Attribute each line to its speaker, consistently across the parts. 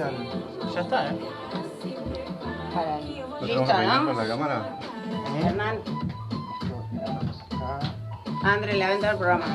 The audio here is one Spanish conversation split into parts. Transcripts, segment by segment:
Speaker 1: grabación.
Speaker 2: Ya está, ¿eh?
Speaker 3: ¿Lo
Speaker 4: Listo,
Speaker 3: tenemos que peinar
Speaker 4: ¿no?
Speaker 3: con la cámara?
Speaker 4: Hernán,
Speaker 1: Acá.
Speaker 4: André, la venta del programa.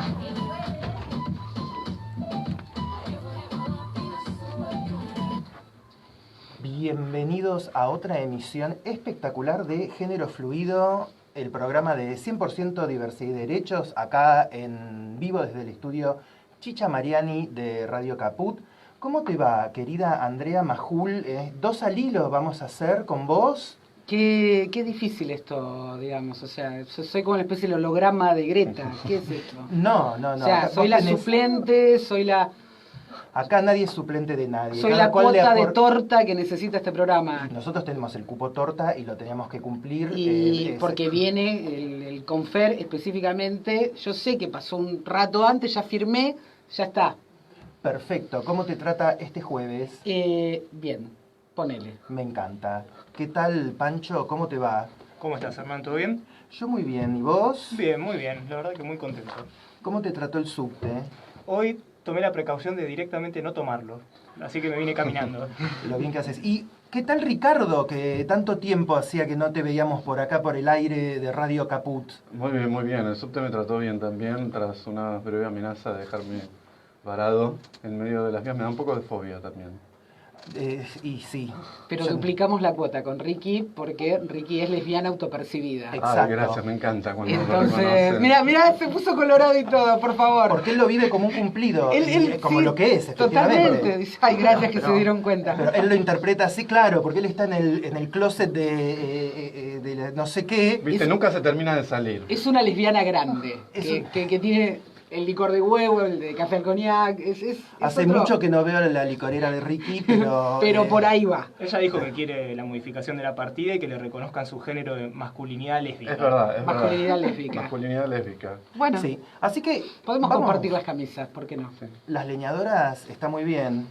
Speaker 1: Bienvenidos a otra emisión espectacular de Género Fluido, el programa de 100% diversidad y derechos, acá en vivo desde el estudio Chicha Mariani de Radio Caput. ¿Cómo te va, querida Andrea Majul? Dos al hilo vamos a hacer con vos.
Speaker 5: Qué difícil esto, digamos, o sea, soy como una especie de holograma de Greta, ¿qué es esto?
Speaker 1: No.
Speaker 5: O sea,
Speaker 1: Acá
Speaker 5: soy
Speaker 1: vos
Speaker 5: la
Speaker 1: tenés-
Speaker 5: suplente, soy
Speaker 1: Acá nadie es suplente de nadie.
Speaker 5: la
Speaker 1: Cada cual le
Speaker 5: cuota de
Speaker 1: apor-
Speaker 5: torta que necesita este programa.
Speaker 1: Nosotros tenemos el cupo torta y lo teníamos que cumplir.
Speaker 5: Y porque viene el Confer específicamente, yo sé que pasó un rato antes, ya firmé, ya está.
Speaker 1: Perfecto. ¿Cómo te trata este jueves?
Speaker 5: Bien, ponele.
Speaker 1: Me encanta. ¿Qué tal, Pancho? ¿Cómo te va?
Speaker 2: ¿Cómo estás, Hernán? ¿Todo bien?
Speaker 1: Yo muy bien. ¿Y vos?
Speaker 2: Bien, muy bien. La verdad que muy contento.
Speaker 1: ¿Cómo te trató el subte?
Speaker 2: Hoy tomé la precaución de directamente no tomarlo. Así que me vine caminando.
Speaker 1: Lo bien que haces. ¿Y qué tal, Ricardo? Que tanto tiempo hacía que no te veíamos por acá, por el aire de Radio Caput.
Speaker 3: Muy bien, muy bien. El subte me trató bien también, tras una breve amenaza de dejarme varado en medio de las vías. Me da un poco de fobia también.
Speaker 1: Y sí.
Speaker 5: Pero
Speaker 1: Yo-
Speaker 5: duplicamos la cuota con Ricky porque Ricky es lesbiana autopercibida.
Speaker 1: Exacto.
Speaker 3: Ay, gracias, me encanta cuando lo
Speaker 5: Entonces,
Speaker 3: reconocen.
Speaker 5: mira, se puso colorado y todo, por favor.
Speaker 1: Porque él lo vive como un cumplido, como
Speaker 5: sí,
Speaker 1: lo que es, efectivamente.
Speaker 5: Totalmente. Dice, ay, gracias que
Speaker 1: Pero-
Speaker 5: se dieron cuenta.
Speaker 1: Pero él lo interpreta así, claro, porque él está en el closet de la no sé qué.
Speaker 3: Viste, nunca se termina de salir.
Speaker 5: Es una lesbiana grande,
Speaker 1: Es
Speaker 5: que tiene el licor de huevo, el de café al cognac, es
Speaker 1: Hace
Speaker 5: otro-
Speaker 1: mucho que no veo la licorera de Ricky, pero...
Speaker 5: Pero por ahí va.
Speaker 2: Ella dijo que quiere la modificación de la partida y que le reconozcan su género de masculinidad lésbica.
Speaker 3: Es verdad, es
Speaker 5: Masculinidad
Speaker 3: verdad.
Speaker 5: lésbica.
Speaker 3: Masculinidad lésbica.
Speaker 5: Bueno,
Speaker 1: Sí, así que...
Speaker 5: podemos
Speaker 1: vamos.
Speaker 5: compartir las camisas, ¿por qué no?
Speaker 1: Las leñadoras está muy bien,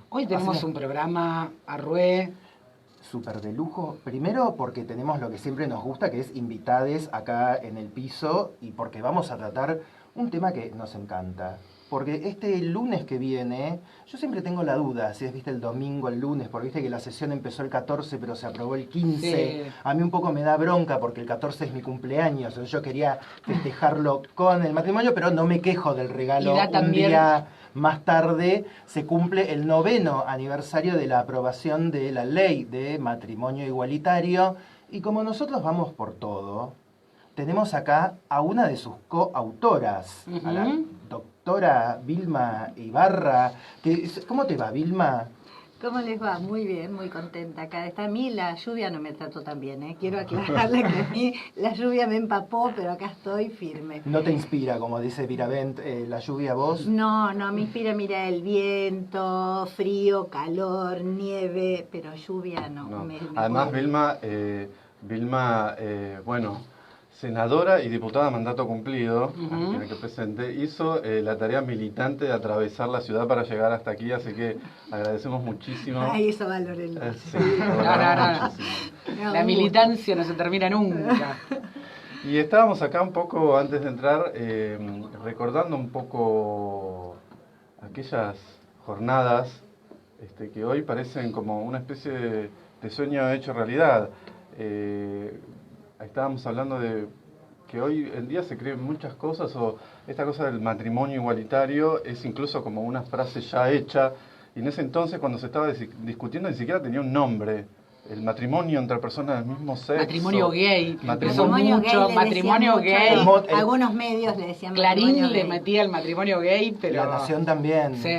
Speaker 5: Hoy tenemos
Speaker 1: Hacemos-
Speaker 5: un programa arrué.
Speaker 1: súper de lujo. Primero porque tenemos lo que siempre nos gusta, que es invitades acá en el piso y porque vamos a tratar un tema que nos encanta. Porque este lunes que viene, yo siempre tengo la duda si es, viste, el domingo, el lunes, porque viste que la sesión empezó el 14, pero se aprobó el 15.
Speaker 5: Sí.
Speaker 1: A mí un poco me da bronca porque el 14 es mi cumpleaños, entonces yo quería festejarlo con el matrimonio, pero no me quejo del regalo.
Speaker 5: Y da
Speaker 1: Un
Speaker 5: también-
Speaker 1: día más tarde se cumple el 9º aniversario de la aprobación de la ley de matrimonio igualitario y como nosotros vamos por todo, tenemos acá a una de sus coautoras, a la
Speaker 5: Ujú.
Speaker 1: doctora Vilma Ibarra. ¿Cómo te va, Vilma?
Speaker 6: ¿Cómo les va? Muy bien, muy contenta acá de estar. A mí la lluvia no me trató tan bien, ¿eh? Quiero aclararle que a mí la lluvia me empapó, pero acá estoy firme.
Speaker 1: ¿No te inspira, como dice Viravent, la lluvia a vos?
Speaker 6: No, me inspira, mira, el viento, frío, calor, nieve, pero lluvia no.
Speaker 3: No.
Speaker 6: me
Speaker 3: Además,
Speaker 6: puede.
Speaker 3: Vilma, bueno, senadora y diputada a mandato cumplido,
Speaker 5: Ujú.
Speaker 3: tiene que presente, hizo la tarea militante de atravesar la ciudad para llegar hasta aquí, así que agradecemos muchísimo.
Speaker 6: Ay, eso valórenlo.
Speaker 3: Sí, lo valoramos
Speaker 5: no.
Speaker 3: muchísimo.
Speaker 6: No,
Speaker 5: La
Speaker 6: un
Speaker 5: militancia no se termina nunca.
Speaker 3: Y estábamos acá un poco, antes de entrar, recordando un poco aquellas jornadas que hoy parecen como una especie de sueño hecho realidad. Estábamos hablando de que hoy en día se creen muchas cosas, o esta cosa del matrimonio igualitario es incluso como una frase ya hecha, y en ese entonces cuando se estaba discutiendo ni siquiera tenía un nombre. El matrimonio entre personas del mismo sexo.
Speaker 5: Matrimonio gay, empezó
Speaker 3: Matrimonio-
Speaker 5: mucho,
Speaker 6: le decían
Speaker 5: matrimonio
Speaker 6: mucho,
Speaker 5: gay.
Speaker 6: Algunos medios le decían
Speaker 5: Clarín
Speaker 6: matrimonio
Speaker 5: le
Speaker 6: gay.
Speaker 5: metía el matrimonio gay, pero...
Speaker 1: La Nación también.
Speaker 5: Sí.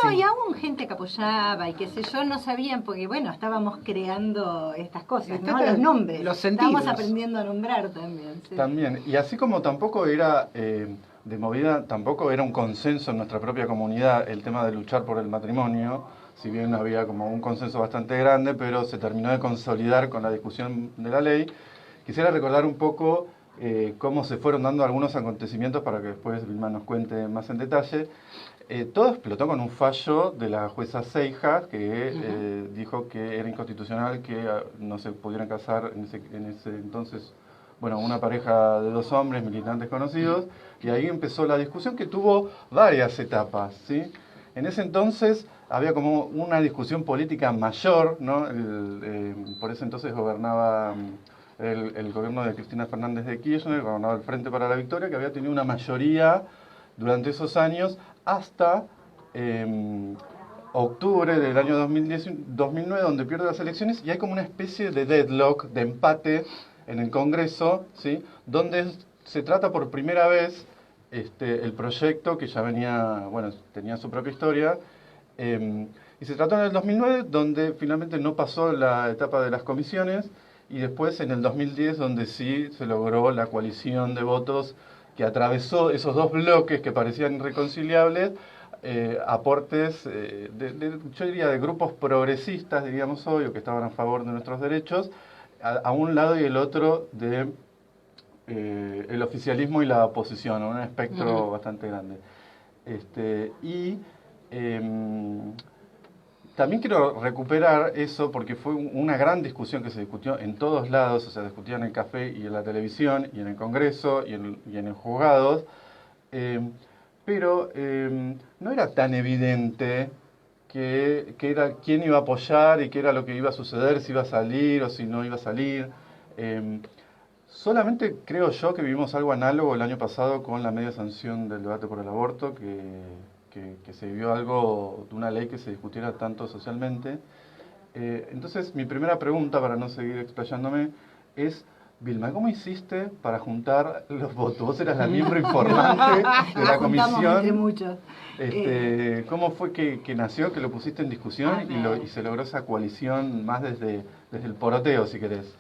Speaker 6: No, y aún gente que apoyaba y qué sé yo, no sabían porque, bueno, estábamos creando estas cosas, ¿no?
Speaker 5: Está-
Speaker 6: Los nombres.
Speaker 5: los sentidos.
Speaker 6: Estamos aprendiendo a nombrar también. Sí.
Speaker 3: También, y así como tampoco era de movida, tampoco era un consenso en nuestra propia comunidad el tema de luchar por el matrimonio, si bien había como un consenso bastante grande, pero se terminó de consolidar con la discusión de la ley. Quisiera recordar un poco cómo se fueron dando algunos acontecimientos para que después Vilma nos cuente más en detalle. Todo explotó con un fallo de la jueza Seijas que dijo que era inconstitucional que no se pudieran casar en ese entonces, bueno, una pareja de dos hombres militantes conocidos, y ahí empezó la discusión que tuvo varias etapas, ¿sí? En ese entonces había como una discusión política mayor, ¿no? Por ese entonces gobernaba el gobierno de Cristina Fernández de Kirchner, gobernaba el Frente para la Victoria, que había tenido una mayoría durante esos años hasta octubre del año 2009, donde pierde las elecciones, y hay como una especie de deadlock, de empate en el Congreso, ¿sí? Donde se trata por primera vez el proyecto que ya venía, bueno, tenía su propia historia, y se trató en el 2009, donde finalmente no pasó la etapa de las comisiones, y después en el 2010, donde sí se logró la coalición de votos que atravesó esos dos bloques que parecían irreconciliables, aportes, yo diría, de grupos progresistas, diríamos hoy, o que estaban a favor de nuestros derechos, a un lado y el otro de el oficialismo y la oposición, un espectro bastante grande. También quiero recuperar eso porque fue una gran discusión que se discutió en todos lados, o sea, discutía en el café y en la televisión, y en el Congreso, y en los juzgados, pero no era tan evidente que era quién iba a apoyar y qué era lo que iba a suceder, si iba a salir o si no iba a salir. Solamente creo yo que vivimos algo análogo el año pasado con la media sanción del debate por el aborto, que se vivió algo de una ley que se discutiera tanto socialmente. Entonces, mi primera pregunta, para no seguir explayándome, es: Vilma, ¿cómo hiciste para juntar los votos? Vos eras la miembro informante de la comisión.
Speaker 6: Entre muchos.
Speaker 3: ¿Cómo fue que nació, que lo pusiste en discusión y se logró esa coalición más desde el poroteo, si querés?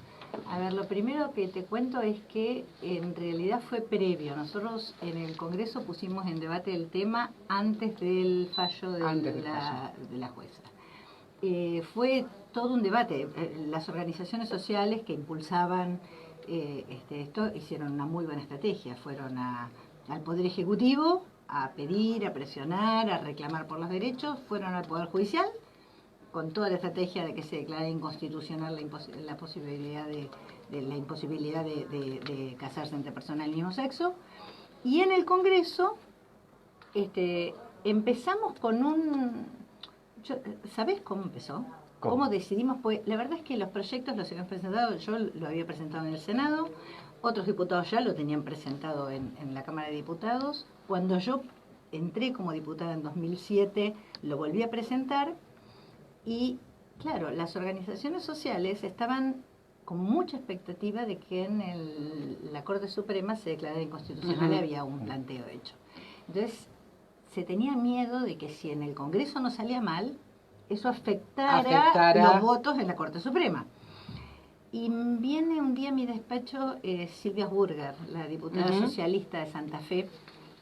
Speaker 6: A ver, lo primero que te cuento es que en realidad fue previo. Nosotros en el Congreso pusimos en debate el tema antes del fallo de la jueza. Fue todo un debate. Las organizaciones sociales que impulsaban esto hicieron una muy buena estrategia. Fueron al Poder Ejecutivo a pedir, a presionar, a reclamar por los derechos. Fueron al Poder Judicial con toda la estrategia de que se declare inconstitucional la posibilidad la imposibilidad de casarse entre personas del mismo sexo. Y en el Congreso empezamos con ¿sabés cómo empezó? ¿Cómo decidimos? Pues la verdad es que los proyectos los habíamos presentado, yo lo había presentado en el Senado, otros diputados ya lo tenían presentado en la Cámara de Diputados. Cuando yo entré como diputada en 2007, lo volví a presentar. Y, claro, las organizaciones sociales estaban con mucha expectativa de que en la Corte Suprema se declarara inconstitucional, había un planteo hecho. Entonces, se tenía miedo de que si en el Congreso no salía mal, eso afectara los votos en la Corte Suprema. Y viene un día a mi despacho Silvia Burger, la diputada socialista de Santa Fe,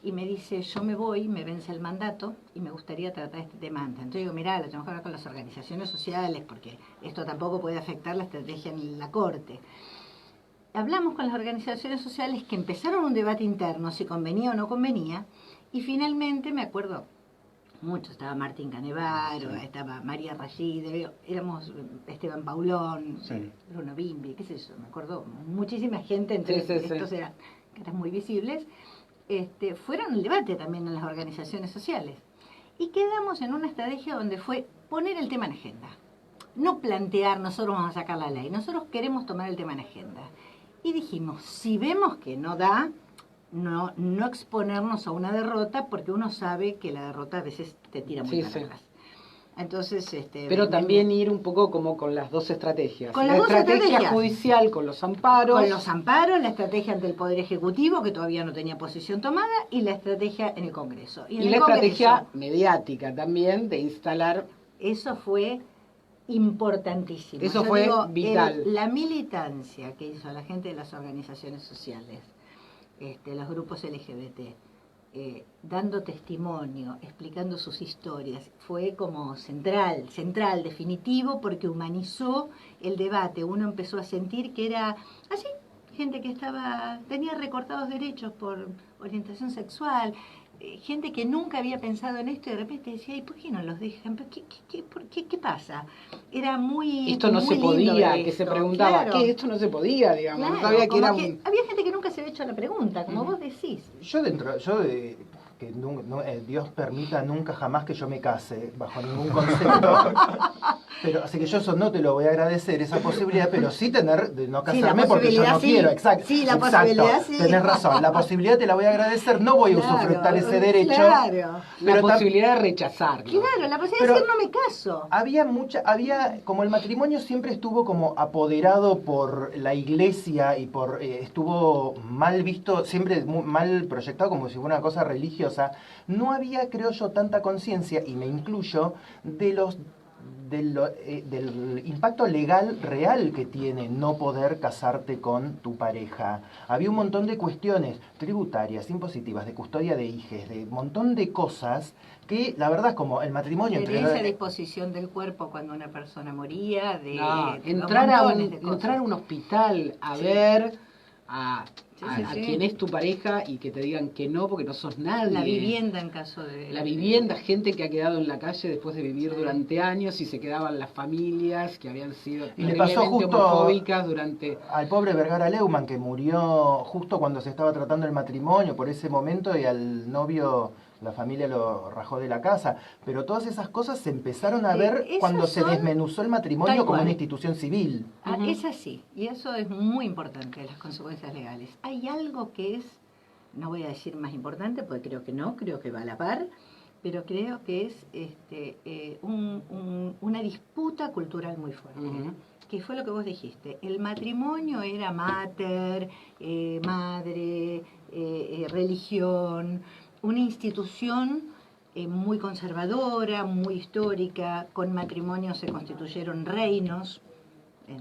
Speaker 6: y me dice: yo me voy, me vence el mandato y me gustaría tratar este tema antes. Entonces digo: mirá, lo tenemos que hablar con las organizaciones sociales porque esto tampoco puede afectar la estrategia en la Corte. Hablamos con las organizaciones sociales, que empezaron un debate interno si convenía o no convenía, y finalmente, me acuerdo mucho, estaba Martín Canevaro, estaba María Rashid, éramos Esteban Paulón, Bruno Bimbi, qué sé yo, me acuerdo, muchísima gente, entre estos eran caras muy visibles. Fueron el debate también en las organizaciones sociales. Y quedamos en una estrategia donde fue poner el tema en agenda. No plantear, nosotros vamos a sacar la ley, nosotros queremos tomar el tema en agenda. Y dijimos, si vemos que no da, no exponernos a una derrota, porque uno sabe que la derrota a veces te tira muy para atrás. Entonces,
Speaker 5: pero también ir un poco como con las dos estrategias.
Speaker 6: Con
Speaker 5: la
Speaker 6: las dos
Speaker 5: estrategia
Speaker 6: estrategias.
Speaker 5: Judicial con los amparos.
Speaker 6: Con los amparos, la estrategia ante el Poder Ejecutivo, que todavía no tenía posición tomada, y la estrategia en el Congreso.
Speaker 5: Y la estrategia mediática también de instalar.
Speaker 6: Eso fue importantísimo.
Speaker 5: Eso fue vital.
Speaker 6: La militancia que hizo la gente de las organizaciones sociales, los grupos LGBT, dando testimonio, explicando sus historias, fue como central, definitivo, porque humanizó el debate. Uno empezó a sentir que era así, gente que tenía recortados derechos por orientación sexual, gente que nunca había pensado en esto, y de repente decía: ¿y por qué no los dejan? ¿Qué pasa? Era muy
Speaker 5: esto no
Speaker 6: muy
Speaker 5: se podía,
Speaker 6: lindo
Speaker 5: que se preguntaba,
Speaker 6: claro.
Speaker 5: ¿qué? Esto no se podía, digamos.
Speaker 6: Claro,
Speaker 5: No sabía que era
Speaker 6: había gente que nunca se había hecho la pregunta, como vos decís.
Speaker 1: que Dios permita nunca jamás que yo me case, bajo ningún concepto. Pero, así que yo eso no te lo voy a agradecer, esa posibilidad, pero sí tener de no casarme porque yo no quiero. Exacto.
Speaker 6: Sí, la posibilidad sí.
Speaker 1: Tenés razón, la posibilidad te la voy a agradecer, no voy a usufructar ese derecho.
Speaker 6: Claro.
Speaker 5: La posibilidad de rechazarlo.
Speaker 6: Claro, la posibilidad de decir no me caso.
Speaker 1: Había, como el matrimonio siempre estuvo como apoderado por la iglesia y estuvo mal visto, siempre mal proyectado como si fuera una cosa religiosa, no había, creo yo, tanta conciencia, y me incluyo, del impacto legal real que tiene no poder casarte con tu pareja. Había un montón de cuestiones tributarias, impositivas, de custodia de hijes, de un montón de cosas que la verdad es como el matrimonio...
Speaker 6: Esa disposición del cuerpo cuando una persona moría,
Speaker 5: entrar a un hospital a ver a quien es tu pareja y que te digan que no porque no sos nadie.
Speaker 6: La vivienda en caso de...
Speaker 5: La vivienda, gente que ha quedado en la calle después de vivir durante años y se quedaban las familias que habían sido
Speaker 1: y le pasó justo
Speaker 5: homofóbicas durante...
Speaker 1: al pobre Vergara Leumann, que murió justo cuando se estaba tratando el matrimonio por ese momento, y al novio la familia lo rajó de la casa. Pero todas esas cosas se empezaron a ver cuando se desmenuzó el matrimonio como una institución civil.
Speaker 6: Es así, y eso es muy importante, las consecuencias legales. Hay algo que es, no voy a decir más importante, porque creo que no, creo que va a la par, pero creo que es una disputa cultural muy fuerte. Que fue lo que vos dijiste. El matrimonio era mater, madre, religión, una institución muy conservadora, muy histórica. Con matrimonio se constituyeron reinos.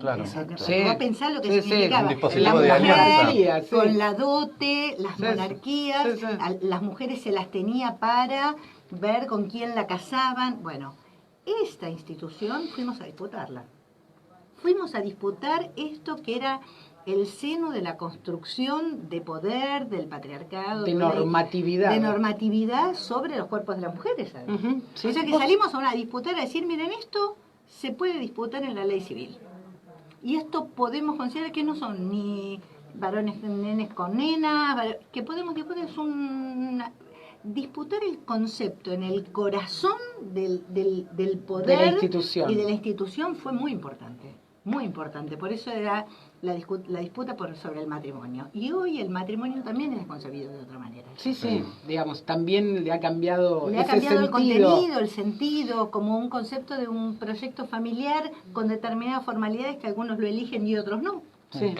Speaker 3: Claro,
Speaker 6: exacto.
Speaker 5: Sí.
Speaker 6: Vos pensás lo que significaba.
Speaker 3: Un dispositivo
Speaker 6: La
Speaker 3: de
Speaker 6: mujer,
Speaker 3: alianza.
Speaker 6: con la dote, las monarquías,
Speaker 5: Sí.
Speaker 6: las mujeres se las tenía para ver con quién la casaban. Bueno, esta institución fuimos a disputarla. Fuimos a disputar esto que era el seno de la construcción de poder, del patriarcado.
Speaker 5: De normatividad.
Speaker 6: De normatividad sobre los cuerpos de las mujeres.
Speaker 5: Sí,
Speaker 6: o sea que salimos a disputar, a decir, miren, esto se puede disputar en la ley civil. Y esto podemos considerar que no son ni varones, nenes con nenas, que podemos disputar, es disputar el concepto en el corazón del poder
Speaker 5: de la institución.
Speaker 6: y de la institución fue muy importante. Muy importante, por eso era la disputa sobre el matrimonio. Y hoy el matrimonio también es concebido de otra manera.
Speaker 5: Sí, digamos, también le ha cambiado
Speaker 6: Le ha
Speaker 5: ese
Speaker 6: cambiado el
Speaker 5: sentido.
Speaker 6: contenido, el sentido, como un concepto de un proyecto familiar con determinadas formalidades que algunos lo eligen y otros no.
Speaker 5: Sí.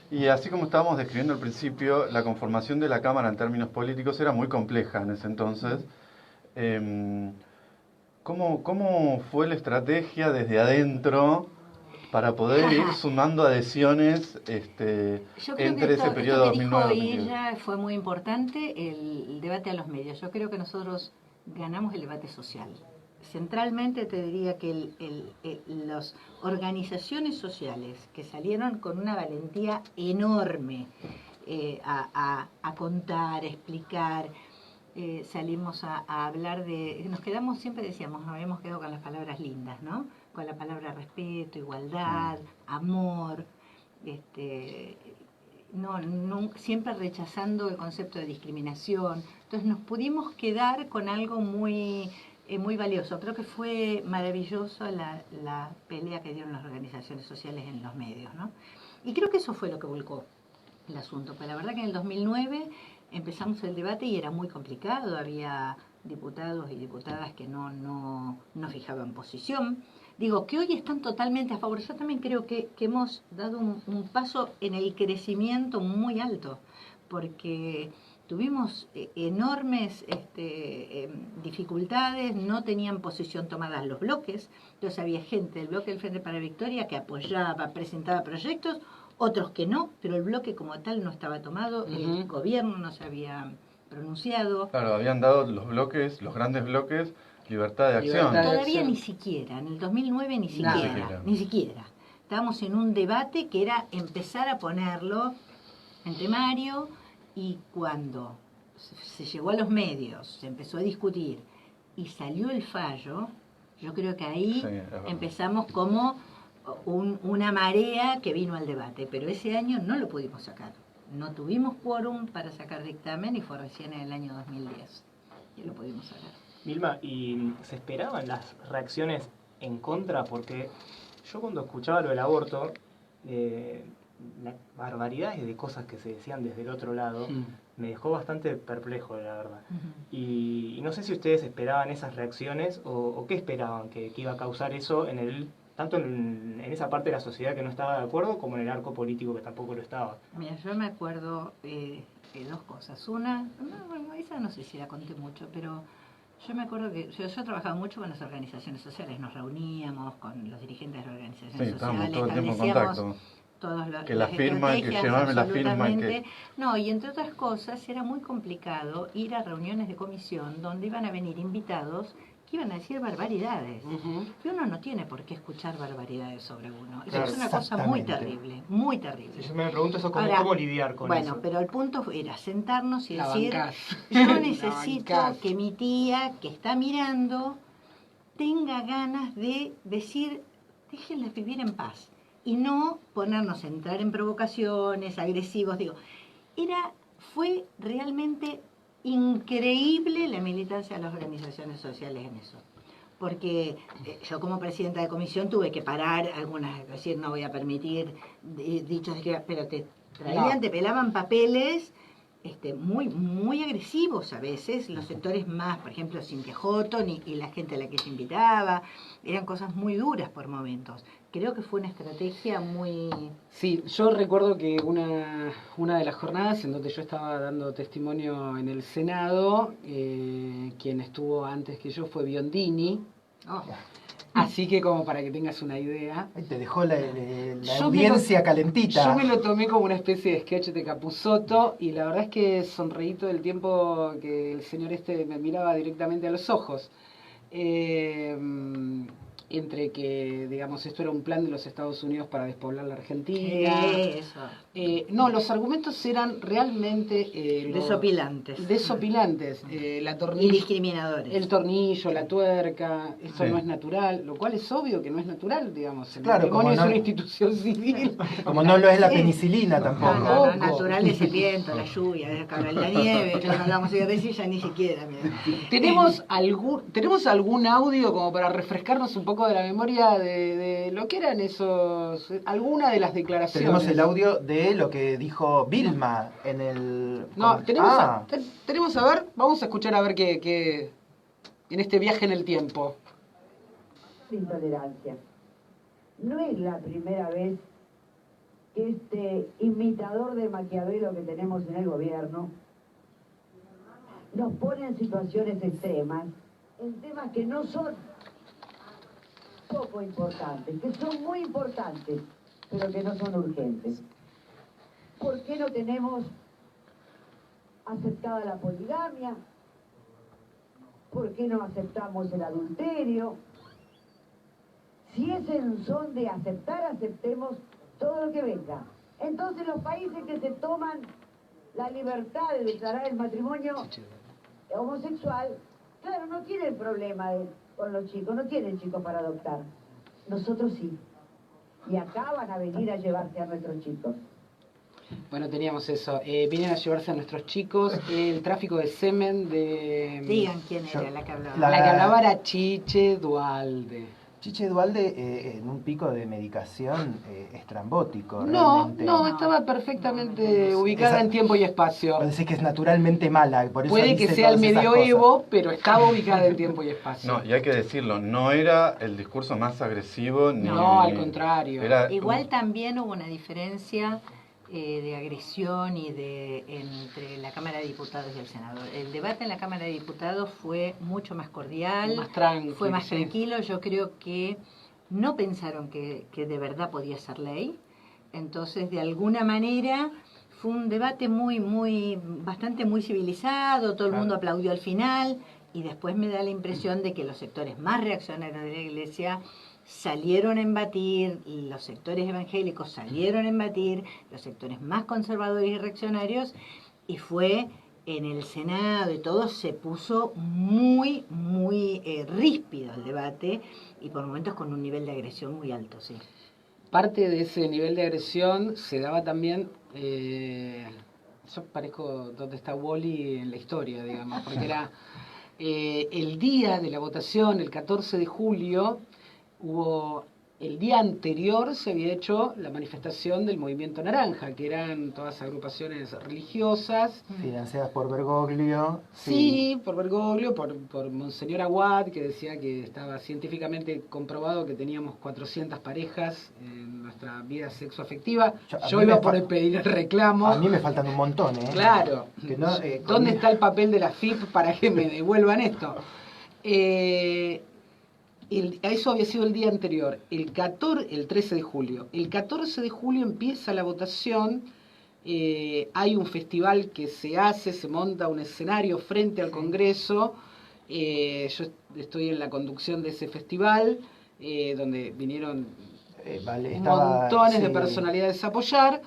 Speaker 3: Y así como estábamos describiendo al principio, la conformación de la Cámara en términos políticos era muy compleja en ese entonces. ¿Cómo fue la estrategia desde adentro para poder ir sumando adhesiones entre ese periodo
Speaker 6: esto que
Speaker 3: 2009
Speaker 6: dijo ella fue muy importante, el debate a los medios. Yo creo que nosotros ganamos el debate social. Centralmente te diría que las organizaciones sociales que salieron con una valentía enorme a contar, a explicar, salimos a hablar nos quedamos, siempre decíamos, nos habíamos quedado con las palabras lindas, ¿no? Con la palabra respeto, igualdad, amor, siempre rechazando el concepto de discriminación. Entonces nos pudimos quedar con algo muy valioso. Creo que fue maravilloso la pelea que dieron las organizaciones sociales en los medios, ¿no? Y creo que eso fue lo que volcó el asunto. Pero la verdad que en el 2009 empezamos el debate y era muy complicado. Había diputados y diputadas que no fijaban posición. Digo, que hoy están totalmente a favor. Yo también creo que hemos dado un paso en el crecimiento muy alto, porque tuvimos enormes dificultades, no tenían posición tomada los bloques, entonces había gente del bloque del Frente para la Victoria que apoyaba, presentaba proyectos, otros que no, pero el bloque como tal no estaba tomado, el gobierno no se había pronunciado.
Speaker 3: Claro, habían dado los grandes bloques, libertad de acción.
Speaker 6: Todavía ni siquiera, en el 2009 ni siquiera. Estábamos en un debate que era empezar a ponerlo en temario, y cuando se llegó a los medios, se empezó a discutir y salió el fallo, yo creo que ahí empezamos como una marea que vino al debate, pero ese año no lo pudimos sacar. No tuvimos quórum para sacar dictamen y fue recién en el año 2010. podemos hablar.
Speaker 2: Milma, ¿y se esperaban las reacciones en contra? Porque yo cuando escuchaba lo del aborto, las barbaridades de cosas que se decían desde el otro lado, me dejó bastante perplejo, la verdad. Y no sé si ustedes esperaban esas reacciones o qué esperaban que iba a causar eso tanto en esa parte de la sociedad que no estaba de acuerdo, como en el arco político que tampoco lo estaba.
Speaker 6: Mira, yo me acuerdo de dos cosas. Una, bueno, esa no sé si la conté mucho, pero yo me acuerdo que yo trabajaba mucho con las organizaciones sociales, nos reuníamos con los dirigentes de las organizaciones
Speaker 3: Sí, estábamos
Speaker 6: sociales,
Speaker 3: todo el tiempo en
Speaker 6: establecíamos
Speaker 3: contacto.
Speaker 6: que la firma, que
Speaker 3: llevarme la firma.
Speaker 6: No, y entre otras cosas era muy complicado ir a reuniones de comisión donde iban a venir invitados que iban a decir barbaridades. Y uno no tiene por qué escuchar barbaridades sobre uno. Eso es una cosa muy terrible, muy terrible.
Speaker 2: Yo me pregunto eso,
Speaker 6: Ahora,
Speaker 2: cómo lidiar con eso.
Speaker 6: Bueno, pero el punto era sentarnos y
Speaker 5: La
Speaker 6: decir,
Speaker 5: bancás.
Speaker 6: yo necesito
Speaker 5: La bancás.
Speaker 6: que mi tía, que está mirando, tenga ganas de decir, déjenlas vivir en paz. Y no ponernos a entrar en provocaciones, agresivos. Digo, fue realmente increíble la militancia de las organizaciones sociales en eso. Porque yo como presidenta de comisión tuve que parar algunas, decir, no voy a permitir dichos de que, pero te traían, te pelaban papeles muy agresivos a veces, los sectores más, por ejemplo, Cynthia Houghton y la gente a la que se invitaba, eran cosas muy duras por momentos. Creo que fue una estrategia muy...
Speaker 5: Sí, yo recuerdo que una de las jornadas en donde yo estaba dando testimonio en el Senado, quien estuvo antes que yo fue Biondini.
Speaker 6: Oh.
Speaker 5: Así que como para que tengas una idea.
Speaker 1: Te dejó la audiencia calentita.
Speaker 5: Yo me lo tomé como una especie de sketch de Capusotto y la verdad es que sonreí todo el tiempo que el señor me miraba directamente a los ojos. Entre que, digamos, esto era un plan de los Estados Unidos para despoblar la Argentina.
Speaker 6: Eso.
Speaker 5: No, los argumentos eran realmente...
Speaker 6: Desopilantes.
Speaker 5: Desopilantes.
Speaker 6: Y discriminadores.
Speaker 5: El tornillo, la tuerca, esto no es natural, lo cual es obvio que no es natural, digamos. El
Speaker 1: Claro,
Speaker 5: matrimonio
Speaker 1: como
Speaker 5: es una institución civil.
Speaker 1: Como no lo es la penicilina tampoco.
Speaker 6: No, natural es el viento, la lluvia, la nieve, ya no hablamos de decir ya ni siquiera.
Speaker 5: ¿Tenemos algún audio como para refrescarnos un poco de la memoria de lo que eran alguna de las declaraciones?
Speaker 1: Tenemos el audio de lo que dijo Vilma en el...
Speaker 5: No, tenemos a ver, vamos a escuchar a ver qué en este viaje en el tiempo.
Speaker 7: Intolerancia. No es la primera vez que este imitador de Maquiavelo que tenemos en el gobierno nos pone en situaciones extremas, en temas que no son poco importantes, que son muy importantes, pero que no son urgentes. ¿Por qué no tenemos aceptada la poligamia? ¿Por qué no aceptamos el adulterio? Si es en son de aceptar, aceptemos todo lo que venga. Entonces los países que se toman la libertad de declarar el matrimonio homosexual, claro, no tienen problema con los chicos, no tienen chicos para adoptar. Nosotros sí. Y acá van a venir a llevarse a nuestros chicos.
Speaker 5: Bueno, teníamos eso. Vienen a llevarse a nuestros chicos el tráfico de semen de...
Speaker 6: Digan quién era la que hablaba.
Speaker 5: La que hablaba era Chiche Dualde.
Speaker 1: Chiche Dualde en un pico de medicación estrambótico.
Speaker 5: No,
Speaker 1: realmente.
Speaker 5: Estaba perfectamente ubicada en tiempo y espacio.
Speaker 1: Vos decís que es naturalmente mala. Por eso
Speaker 5: Puede que
Speaker 1: dice
Speaker 5: sea el
Speaker 1: todas esas
Speaker 5: medioevo,
Speaker 1: cosas.
Speaker 5: pero estaba ubicada en tiempo y espacio.
Speaker 3: No, y hay que decirlo, no era el discurso más agresivo ni...
Speaker 5: No, al contrario.
Speaker 6: Igual también hubo una diferencia de agresión entre la Cámara de Diputados y el Senado. El debate en la Cámara de Diputados fue mucho más cordial, fue más tranquilo. Yo creo que no pensaron que de verdad podía ser ley. Entonces, de alguna manera, fue un debate bastante muy civilizado, todo el mundo aplaudió al final, y después me da la impresión de que los sectores más reaccionarios de la Iglesia salieron a embatir, los sectores evangélicos salieron a embatir, los sectores más conservadores y reaccionarios, y fue en el Senado y todo se puso muy ríspido el debate, y por momentos con un nivel de agresión muy alto, sí.
Speaker 5: Parte de ese nivel de agresión se daba también... yo parezco donde está Wall-E en la historia, digamos, porque era... El día de la votación, el 14 de julio, el día anterior se había hecho la manifestación del Movimiento Naranja, que eran todas agrupaciones religiosas.
Speaker 1: Financiadas por Bergoglio.
Speaker 5: Sí, por Bergoglio, por Monseñor Aguad, que decía que estaba científicamente comprobado que teníamos 400 parejas en nuestra vida sexoafectiva. Yo iba por pedir el reclamo.
Speaker 1: A mí me faltan un montón, ¿eh?
Speaker 5: Claro.
Speaker 1: Que no,
Speaker 5: ¿Dónde está el papel de la FIP para que me devuelvan esto? Eso había sido el día anterior, el 13 de julio. El 14 de julio empieza la votación, hay un festival que se monta un escenario frente al Congreso. Yo estoy en la conducción de ese festival, donde vinieron montones de personalidades a apoyar,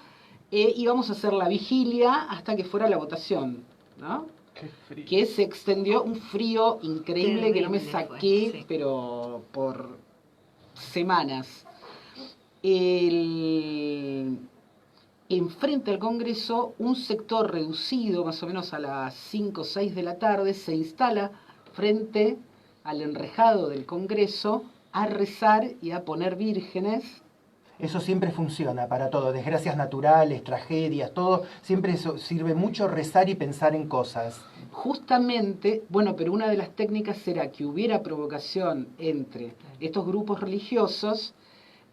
Speaker 5: y vamos a hacer la vigilia hasta que fuera la votación, ¿no? Que se extendió, un frío increíble. Terrible, que no me saqué, sí. Pero por semanas. Enfrente al Congreso, un sector reducido, más o menos a las 5 o 6 de la tarde, se instala frente al enrejado del Congreso a rezar y a poner vírgenes.
Speaker 1: Eso siempre funciona para todo, desgracias naturales, tragedias, todo, siempre eso sirve mucho rezar y pensar en cosas.
Speaker 5: Justamente, bueno, pero una de las técnicas era que hubiera provocación entre estos grupos religiosos,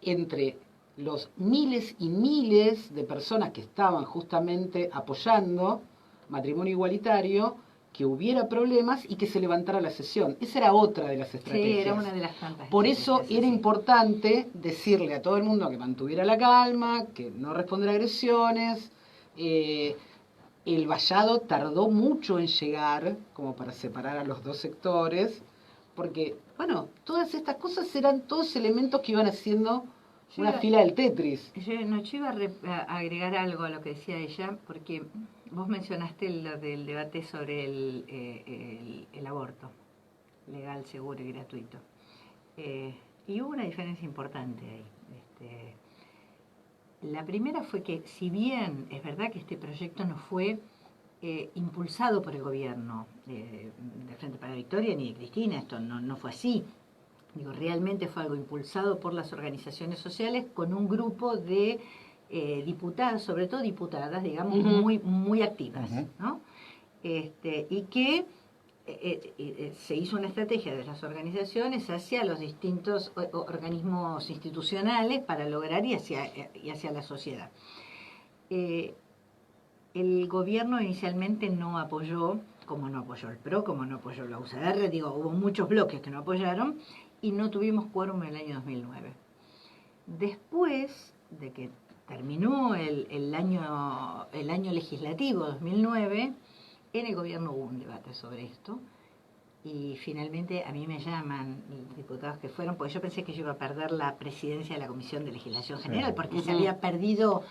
Speaker 5: entre los miles y miles de personas que estaban justamente apoyando matrimonio igualitario, que hubiera problemas y que se levantara la sesión. Esa era otra de las estrategias.
Speaker 6: Sí, era una de las tantas.
Speaker 5: Por eso era importante decirle a todo el mundo que mantuviera la calma, que no respondiera a agresiones. El vallado tardó mucho en llegar, como para separar a los dos sectores, porque, bueno, todas estas cosas eran todos elementos que iban haciendo una fila del Tetris.
Speaker 6: Yo iba a agregar algo a lo que decía ella, porque vos mencionaste lo del debate sobre el aborto, legal, seguro y gratuito. Y hubo una diferencia importante ahí. La primera fue que, si bien es verdad que este proyecto no fue impulsado por el gobierno de Frente para la Victoria ni de Cristina, esto no fue así. Digo, realmente fue algo impulsado por las organizaciones sociales con un grupo de diputadas, sobre todo diputadas, digamos, muy activas, ¿no? Y que se hizo una estrategia de las organizaciones hacia los distintos organismos institucionales para lograr y hacia la sociedad. El gobierno inicialmente no apoyó, como no apoyó el PRO, como no apoyó la UCR, digo, hubo muchos bloques que no apoyaron, y no tuvimos quórum en el año 2009. Después de que terminó el año legislativo 2009, en el gobierno hubo un debate sobre esto, y finalmente a mí me llaman diputados que fueron, porque yo pensé que yo iba a perder la presidencia de la Comisión de Legislación General, porque se había perdido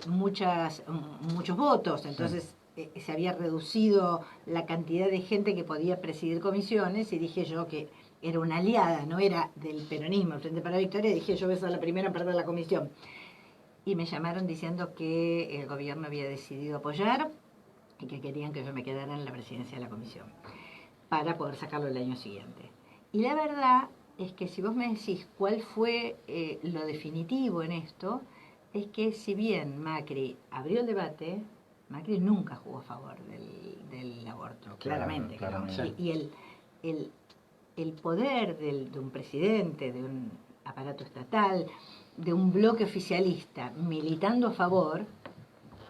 Speaker 6: muchos votos, entonces se había reducido la cantidad de gente que podía presidir comisiones, y dije yo que era una aliada, no era del peronismo, el Frente para la Victoria, dije yo voy a ser la primera a perder la comisión. Y me llamaron diciendo que el gobierno había decidido apoyar y que querían que yo me quedara en la presidencia de la comisión para poder sacarlo el año siguiente. Y la verdad es que si vos me decís cuál fue lo definitivo en esto, es que si bien Macri abrió el debate, Macri nunca jugó a favor del aborto, claramente.
Speaker 3: Claramente.
Speaker 6: Y el poder de un presidente, de un aparato estatal, de un bloque oficialista militando a favor,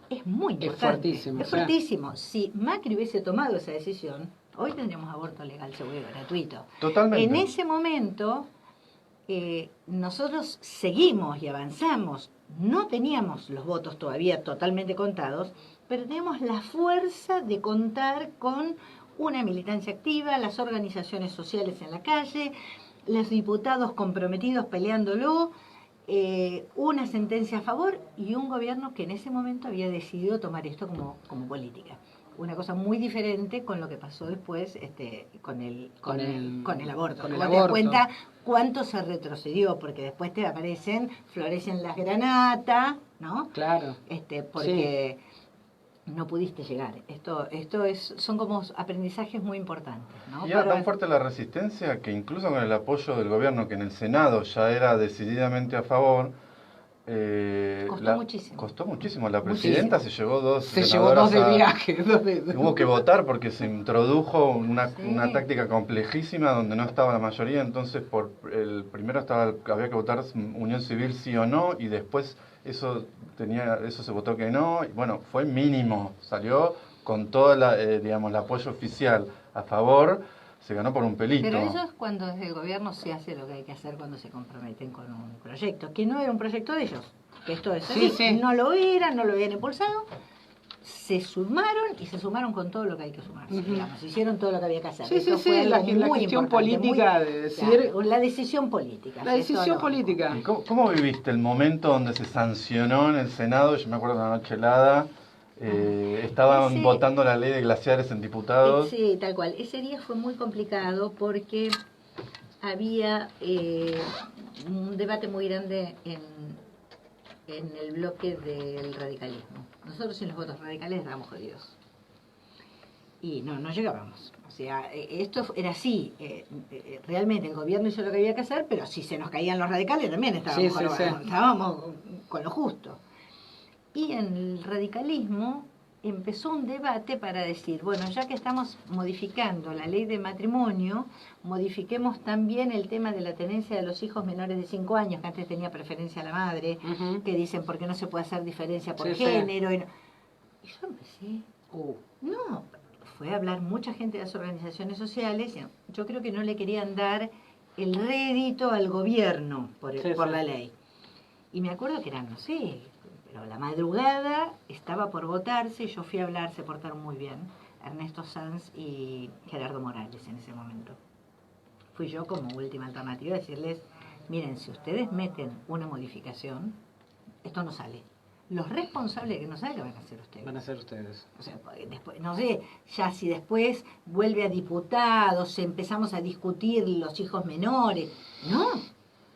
Speaker 6: es muy importante. Es fuertísimo. Si Macri hubiese tomado esa decisión, hoy tendríamos aborto legal, seguro y gratuito.
Speaker 3: Totalmente.
Speaker 6: En ese momento, nosotros seguimos y avanzamos. No teníamos los votos todavía totalmente contados, pero tenemos la fuerza de contar con una militancia activa, las organizaciones sociales en la calle, los diputados comprometidos peleándolo, una sentencia a favor y un gobierno que en ese momento había decidido tomar esto como política. Una cosa muy diferente con lo que pasó después con el aborto. Con el aborto. Te das cuenta cuánto se retrocedió, porque después te florecen las granatas, ¿no?
Speaker 5: Claro.
Speaker 6: Porque no pudiste llegar. Son como aprendizajes muy importantes, ¿no?
Speaker 3: Y era
Speaker 6: Pero
Speaker 3: tan fuerte la resistencia que incluso con el apoyo del gobierno, que en el Senado ya era decididamente a favor,
Speaker 6: costó muchísimo.
Speaker 3: Costó muchísimo. La presidenta
Speaker 6: Muchísimo.
Speaker 3: se llevó dos
Speaker 5: Se llevó dos de
Speaker 3: senadoras
Speaker 5: viaje.
Speaker 3: Hubo que votar porque se introdujo una táctica
Speaker 6: Sí.
Speaker 3: complejísima donde no estaba la mayoría, entonces primero había que votar unión civil sí o no, y después eso se votó que no, y bueno, fue mínimo, salió con todo el apoyo oficial a favor, se ganó por un pelito.
Speaker 6: Pero eso es cuando desde el gobierno se hace lo que hay que hacer cuando se comprometen con un proyecto, que no era un proyecto de ellos, que esto es así, no lo habían impulsado, se sumaron con todo lo que hay que sumarse, digamos, hicieron todo lo que había que hacer. Fue
Speaker 5: la
Speaker 6: muy
Speaker 5: gestión
Speaker 6: importante,
Speaker 5: política de decir...
Speaker 6: la decisión política.
Speaker 5: La decisión política.
Speaker 3: ¿Y cómo viviste el momento donde se sancionó en el Senado? Yo me acuerdo de la noche helada. Estaban votando la ley de glaciares en diputados.
Speaker 6: Sí, tal cual. Ese día fue muy complicado porque había un debate muy grande en el bloque del radicalismo. Nosotros sin los votos radicales estábamos jodidos. Y no llegábamos. O sea, esto era así. Realmente el gobierno hizo lo que había que hacer, pero si se nos caían los radicales también estábamos con lo justo. Y en el radicalismo empezó un debate para decir, bueno, ya que estamos modificando la ley de matrimonio, modifiquemos también el tema de la tenencia de los hijos menores de 5 años, que antes tenía preferencia a la madre, que dicen, ¿por qué no se puede hacer diferencia por género? Y yo empecé, no, fue a hablar mucha gente de las organizaciones sociales, y yo creo que no le querían dar el rédito al gobierno por la ley. Y me acuerdo que eran, no sé, pero la madrugada estaba por votarse, yo fui a hablar, se portaron muy bien, Ernesto Sanz y Gerardo Morales en ese momento. Fui yo como última alternativa a decirles, miren, si ustedes meten una modificación, esto no sale. Los responsables de que no salga van a ser ustedes.
Speaker 5: Van a ser ustedes.
Speaker 6: O sea, después, no sé, ya si después vuelve a diputados, empezamos a discutir los hijos menores.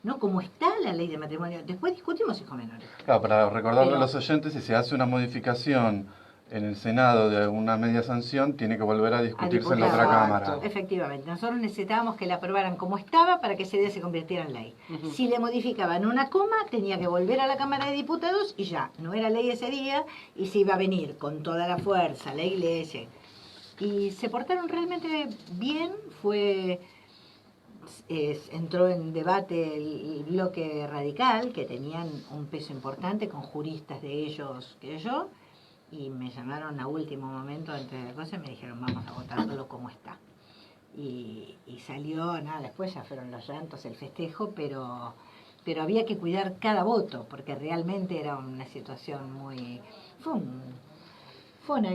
Speaker 6: No, como está la ley de matrimonio. Después discutimos hijos menores.
Speaker 3: Claro, para recordarle a los oyentes, si se hace una modificación en el Senado de una media sanción, tiene que volver a discutirse en la otra Cámara.
Speaker 6: Efectivamente. Nosotros necesitábamos que la aprobaran como estaba para que ese día se convirtiera en ley. Si le modificaban una coma, tenía que volver a la Cámara de Diputados y ya, no era ley ese día, y se iba a venir con toda la fuerza, la Iglesia. Y se portaron realmente bien, entró en debate el bloque radical, que tenían un peso importante con juristas de ellos que yo, y me llamaron a último momento antes de la cosa y me dijeron, vamos a votarlo como está. Y salió, después ya fueron los llantos, el festejo, pero había que cuidar cada voto, porque realmente era una situación muy... Fue una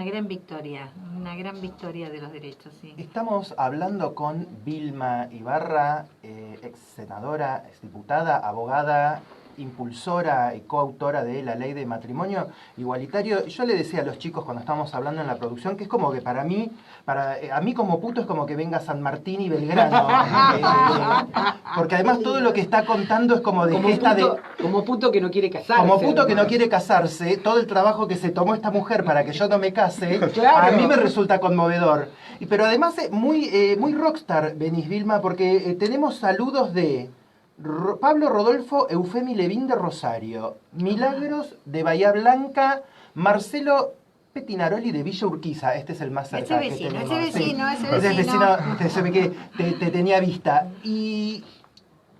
Speaker 6: gran victoria de los derechos, sí.
Speaker 1: Estamos hablando con Vilma Ibarra, ex senadora, ex diputada, abogada, impulsora y coautora de la ley de matrimonio igualitario. Yo le decía a los chicos cuando estábamos hablando en la producción que es como que a mí como puto es como que venga San Martín y Belgrano. Porque además todo lo que está contando es como de
Speaker 5: como puto que no quiere casarse.
Speaker 1: Como puto que no quiere casarse, todo el trabajo que se tomó esta mujer para que yo no me case,
Speaker 5: Claro.
Speaker 1: A mí me resulta conmovedor. Pero además muy rockstar venís, Vilma, porque tenemos saludos de Pablo Rodolfo Eufemi Levín de Rosario, Milagros de Bahía Blanca, Marcelo Petinaroli de Villa Urquiza, este es el más cercano que tenemos.
Speaker 6: Ese vecino.
Speaker 1: Se ve que te tenía vista. Y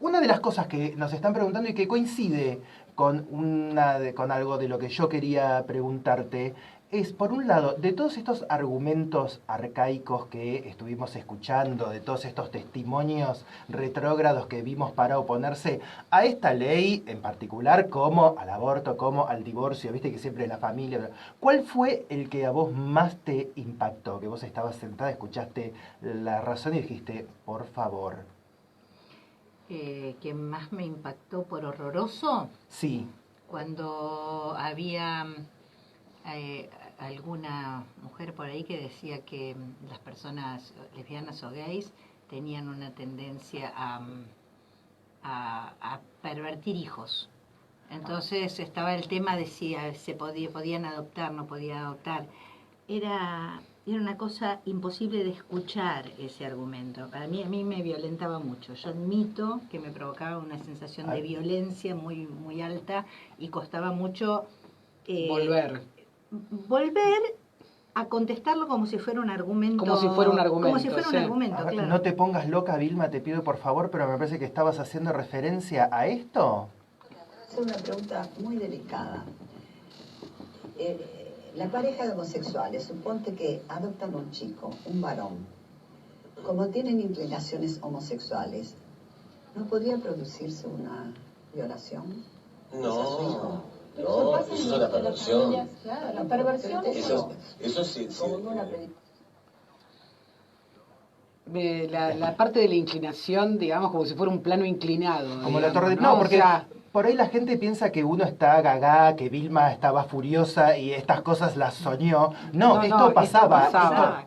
Speaker 1: una de las cosas que nos están preguntando y que coincide con algo de lo que yo quería preguntarte es, por un lado, de todos estos argumentos arcaicos que estuvimos escuchando, de todos estos testimonios retrógrados que vimos para oponerse a esta ley en particular, como al aborto, como al divorcio, viste que siempre es la familia, ¿cuál fue el que a vos más te impactó? Que vos estabas sentada, escuchaste la razón y dijiste, por favor.
Speaker 6: ¿Que más me impactó por horroroso?
Speaker 1: Sí.
Speaker 6: Cuando había alguna mujer por ahí que decía que las personas lesbianas o gays tenían una tendencia a pervertir hijos. Entonces estaba el tema de si se podían adoptar, no podían adoptar. Era una cosa imposible de escuchar ese argumento. A mí me violentaba mucho. Yo admito que me provocaba una sensación de violencia muy, muy alta y costaba mucho volver a contestarlo como si fuera un argumento.
Speaker 5: Como si fuera un argumento.
Speaker 6: Como si fuera un argumento,
Speaker 1: Ver,
Speaker 6: claro.
Speaker 1: no te pongas loca, Vilma, te pido por favor, pero me parece que estabas haciendo referencia a esto.
Speaker 8: Es una pregunta muy delicada. La pareja de homosexuales, suponte que adoptan un chico, un varón. Como tienen inclinaciones homosexuales, ¿no podría producirse una violación?
Speaker 9: No, eso es una perversión.
Speaker 8: Claro, la perversión
Speaker 9: Eso sí.
Speaker 5: La parte de la inclinación, digamos, como si fuera un plano inclinado.
Speaker 1: Como
Speaker 5: digamos,
Speaker 1: la torre de...
Speaker 5: ¿no?
Speaker 1: No, porque
Speaker 5: O sea,
Speaker 1: por ahí la gente piensa que uno está gaga, que Vilma estaba furiosa y estas cosas las soñó. No, esto pasaba.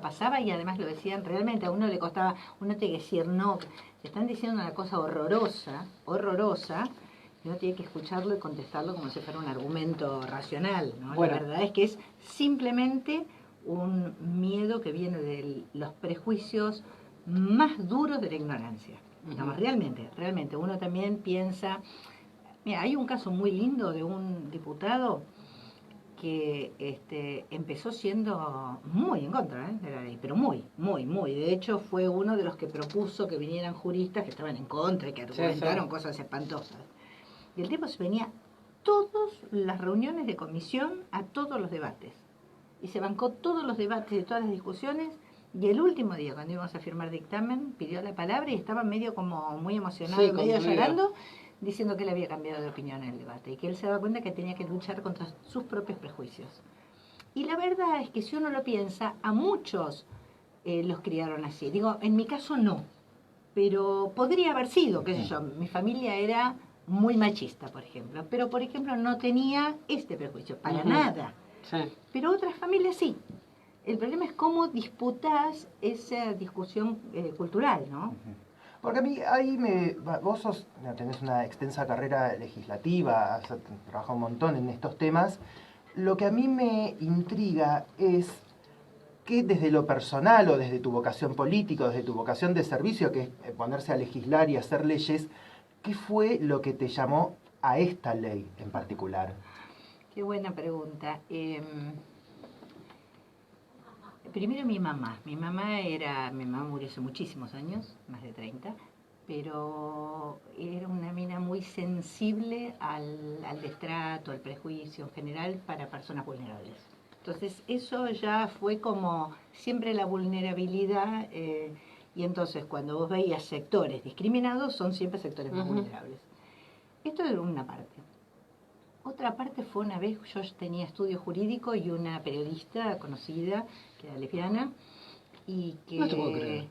Speaker 6: Pasaba y además lo decían realmente, a uno le costaba, uno tiene que decir no, te están diciendo una cosa horrorosa, y uno tiene que escucharlo y contestarlo como si fuera un argumento racional, ¿no?
Speaker 5: Bueno.
Speaker 6: La verdad es que es simplemente un miedo que viene de los prejuicios más duros de la ignorancia. Digamos, realmente, uno también piensa... Mira, hay un caso muy lindo de un diputado que empezó siendo muy en contra de la ley, pero muy. De hecho, fue uno de los que propuso que vinieran juristas que estaban en contra y que argumentaron cosas espantosas. Y el tipo se venía a todas las reuniones de comisión, a todos los debates. Y se bancó todos los debates y todas las discusiones. Y el último día, cuando íbamos a firmar dictamen, pidió la palabra y estaba medio como muy emocionado, medio llorando, diciendo que él había cambiado de opinión en el debate y que él se daba cuenta que tenía que luchar contra sus propios prejuicios. Y la verdad es que si uno lo piensa, a muchos los criaron así. Digo, en mi caso no, pero podría haber sido, qué sé yo, mi familia era muy machista, por ejemplo, pero por ejemplo no tenía este prejuicio, para nada. Sí. Pero otras familias sí. El problema es cómo disputás esa discusión cultural, ¿no?
Speaker 1: Porque a mí, vos tenés una extensa carrera legislativa, has trabajado un montón en estos temas. Lo que a mí me intriga es que desde lo personal o desde tu vocación política, desde tu vocación de servicio, que es ponerse a legislar y hacer leyes, ¿qué fue lo que te llamó a esta ley en particular?
Speaker 6: Qué buena pregunta. Primero mi mamá. Mi mamá murió hace muchísimos años, más de 30, pero era una mina muy sensible al destrato, al prejuicio en general para personas vulnerables. Entonces eso ya fue como siempre la vulnerabilidad, y entonces cuando vos veías sectores discriminados son siempre sectores más vulnerables. Esto era una parte. Otra parte fue una vez, yo tenía estudio jurídico y una periodista conocida, que era lesbiana, y que
Speaker 5: no te puedo creer.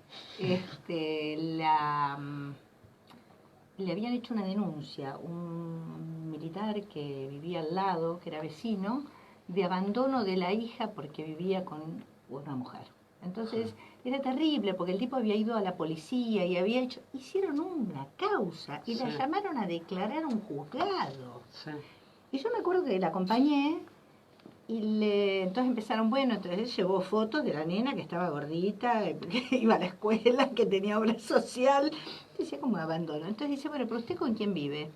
Speaker 6: Le habían hecho una denuncia, un militar que vivía al lado, que era vecino, de abandono de la hija porque vivía con una mujer. Entonces era terrible porque el tipo había ido a la policía y hicieron una causa y la llamaron a declarar a un juzgado. Sí. Y yo me acuerdo que la acompañé y entonces empezaron, entonces él llevó fotos de la nena que estaba gordita, que iba a la escuela, que tenía obra social, decía como abandono. Entonces dice, pero ¿usted con quién vive?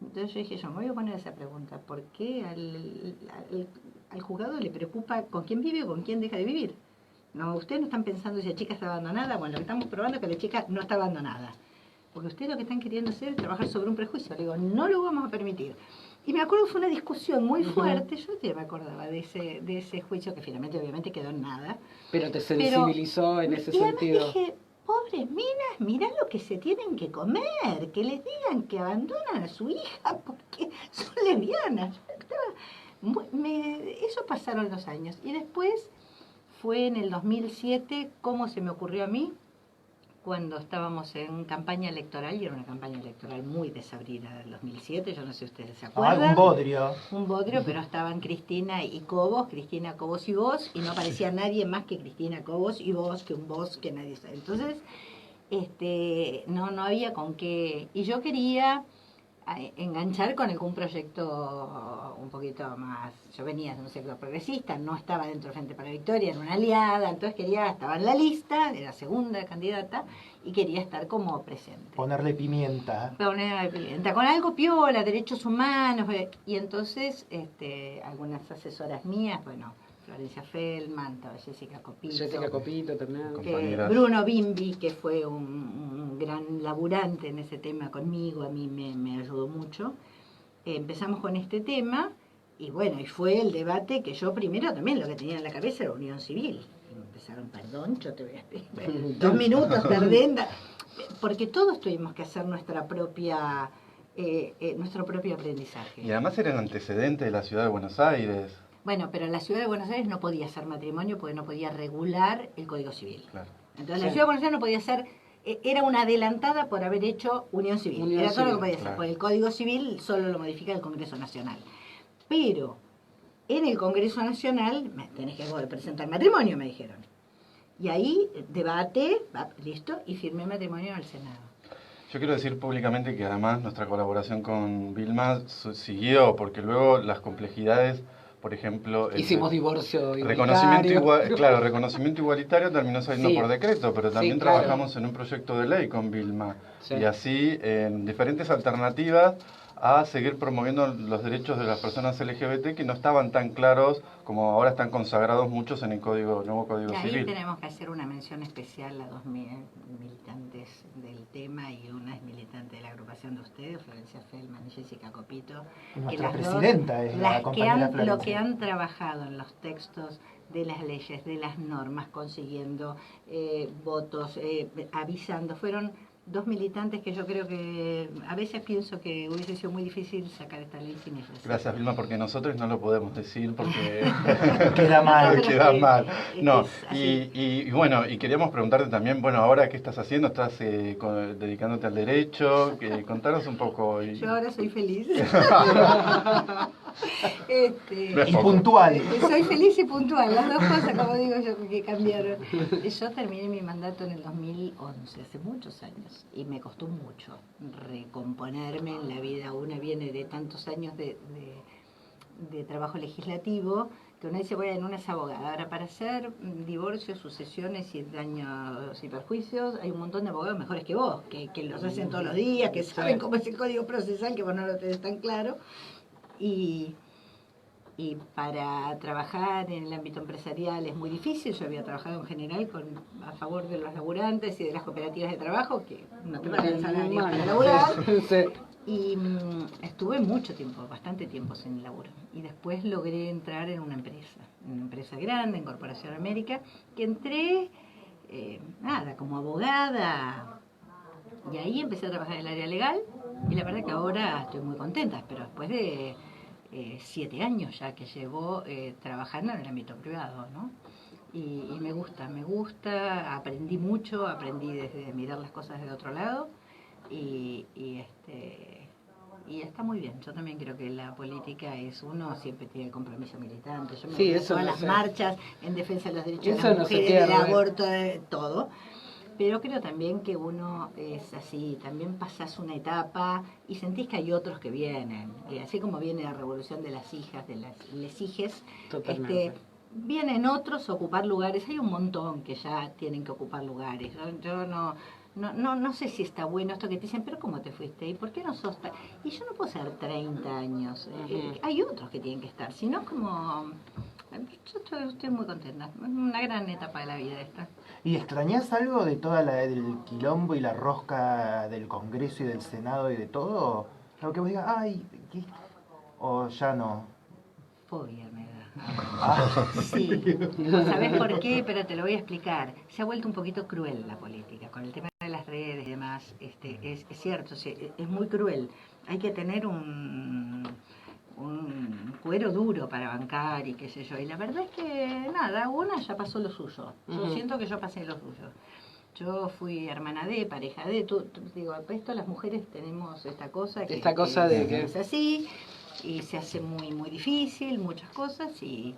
Speaker 6: Entonces yo dije, yo me voy a poner esa pregunta, ¿por qué al juzgado le preocupa con quién vive o con quién deja de vivir? No, ustedes no están pensando si la chica está abandonada, lo que estamos probando es que la chica no está abandonada. Porque ustedes lo que están queriendo hacer es trabajar sobre un prejuicio. Le digo, no lo vamos a permitir. Y me acuerdo que fue una discusión muy fuerte, yo ya me acordaba de ese juicio que finalmente obviamente quedó en nada.
Speaker 5: Pero te sensibilizó en ese sentido.
Speaker 6: Y dije, pobres minas, mirá lo que se tienen que comer, que les digan que abandonan a su hija porque son lesbianas. Eso pasaron los años. Y después fue en el 2007, ¿cómo se me ocurrió a mí? Cuando estábamos en campaña electoral, y era una campaña electoral muy desabrida del 2007, yo no sé si ustedes se acuerdan.
Speaker 1: Un bodrio.
Speaker 6: Un bodrio, pero estaban Cristina Cobos y vos, y no aparecía nadie más que Cristina Cobos y vos, que nadie sabe. Entonces, no había con qué. Y yo quería enganchar con algún proyecto un poquito más. Yo venía de un sector progresista, no estaba dentro del Frente para la Victoria, era una aliada, entonces estaba en la lista, era segunda candidata y quería estar como presente.
Speaker 1: Ponerle pimienta.
Speaker 6: Ponerle pimienta, con algo piola, derechos humanos, y entonces algunas asesoras mías, bueno, Florencia Feldman, estaba Jessica Copito también. Bruno Bimbi, que fue un gran laburante en ese tema conmigo, a mí me ayudó mucho. Empezamos con este tema y bueno, y fue el debate que yo primero también lo que tenía en la cabeza era unión civil. Empezaron, perdón, yo te voy a explicar. 2 minutos, perdón, porque todos tuvimos que hacer nuestro propio aprendizaje.
Speaker 3: Y además eran antecedentes de la ciudad de Buenos Aires.
Speaker 6: Bueno, pero la ciudad de Buenos Aires no podía hacer matrimonio porque no podía regular el Código Civil.
Speaker 3: Claro.
Speaker 6: Entonces la ciudad de Buenos Aires no podía hacer, era una adelantada por haber hecho unión civil. Era todo lo que podía hacer, porque el Código Civil solo lo modifica el Congreso Nacional. Pero en el Congreso Nacional tenés que presentar matrimonio, me dijeron. Y ahí debate, listo, y firmé matrimonio en el Senado.
Speaker 3: Yo quiero decir públicamente que además nuestra colaboración con Vilma siguió, porque luego las complejidades, por ejemplo...
Speaker 5: Hicimos divorcio igualitario.
Speaker 3: Reconocimiento igualitario terminó saliendo por decreto, pero también trabajamos en un proyecto de ley con Vilma. Sí. Y así, en diferentes alternativas a seguir promoviendo los derechos de las personas LGBT que no estaban tan claros como ahora están consagrados muchos en el nuevo Código Civil.
Speaker 6: Ahí tenemos que hacer una mención especial a 2 militantes del tema, y una es militante de la agrupación de ustedes, Florencia Feldman y Jessica Copito.
Speaker 1: Nuestra presidenta es la compañera Florencia.
Speaker 6: Lo que han trabajado en los textos de las leyes, de las normas, consiguiendo votos, avisando, fueron 2 militantes que yo creo que a veces pienso que hubiese sido muy difícil sacar esta ley sin ellos.
Speaker 3: Gracias, Vilma, porque nosotros no lo podemos decir porque
Speaker 1: queda mal.
Speaker 3: Queda mal. No, y bueno, y queríamos preguntarte también, bueno, ahora qué estás haciendo, estás dedicándote al derecho, contanos un poco.
Speaker 6: Yo ahora soy feliz.
Speaker 1: Y puntual.
Speaker 6: Soy feliz y puntual, las 2 cosas, como digo yo, que cambiaron. Yo terminé mi mandato en el 2011, hace muchos años, y me costó mucho recomponerme en la vida. Una viene de tantos años de trabajo legislativo, que uno dice, bueno, una es abogada. Ahora, para hacer divorcios, sucesiones y daños y perjuicios, hay un montón de abogados mejores que vos, que los hacen todos los días, que saben cómo es el código procesal, que vos no lo tenés tan claro. Y para trabajar en el ámbito empresarial es muy difícil. Yo había trabajado en general a favor de los laburantes y de las cooperativas de trabajo, que no te pagan el salario para laburar. Y estuve mucho tiempo, bastante tiempo sin laburo. Y después logré entrar en una empresa grande, en Corporación América, que entré, como abogada. Y ahí empecé a trabajar en el área legal. Y la verdad que ahora estoy muy contenta, pero después de 7 años ya que llevo trabajando en el ámbito privado, ¿no? Y me gusta, aprendí mucho, aprendí desde mirar las cosas de otro lado y está muy bien. Yo también creo que la política uno siempre tiene el compromiso militante. Yo me voy a todas las marchas en defensa de los derechos de las mujeres, del aborto, de todo. Pero creo también que uno es así, también pasas una etapa y sentís que hay otros que vienen. Así como viene la revolución de las hijas, de las hijes, vienen otros a ocupar lugares. Hay un montón que ya tienen que ocupar lugares. Yo no sé si está bueno esto que te dicen, pero ¿cómo te fuiste? ¿Y por qué no sos tan? Y yo no puedo ser 30 años. Hay otros que tienen que estar, sino como... Yo estoy muy contenta. Es una gran etapa de la vida esta.
Speaker 1: ¿Y extrañás algo de toda del quilombo y la rosca del Congreso y del Senado y de todo? Algo que vos digas, ay, ¿qué? O ya no.
Speaker 6: Fobia me da. Sí. ¿Sabés por qué? Pero te lo voy a explicar. Se ha vuelto un poquito cruel la política. Con el tema de las redes y demás, es cierto, es muy cruel. Hay que tener un cuero duro para bancar y qué sé yo. Y la verdad es que nada, una ya pasó lo suyo. Yo siento que yo pasé lo suyo. Yo fui hermana de, pareja de, digo, esto las mujeres tenemos esta cosa que es así, y se hace muy muy difícil, muchas cosas, y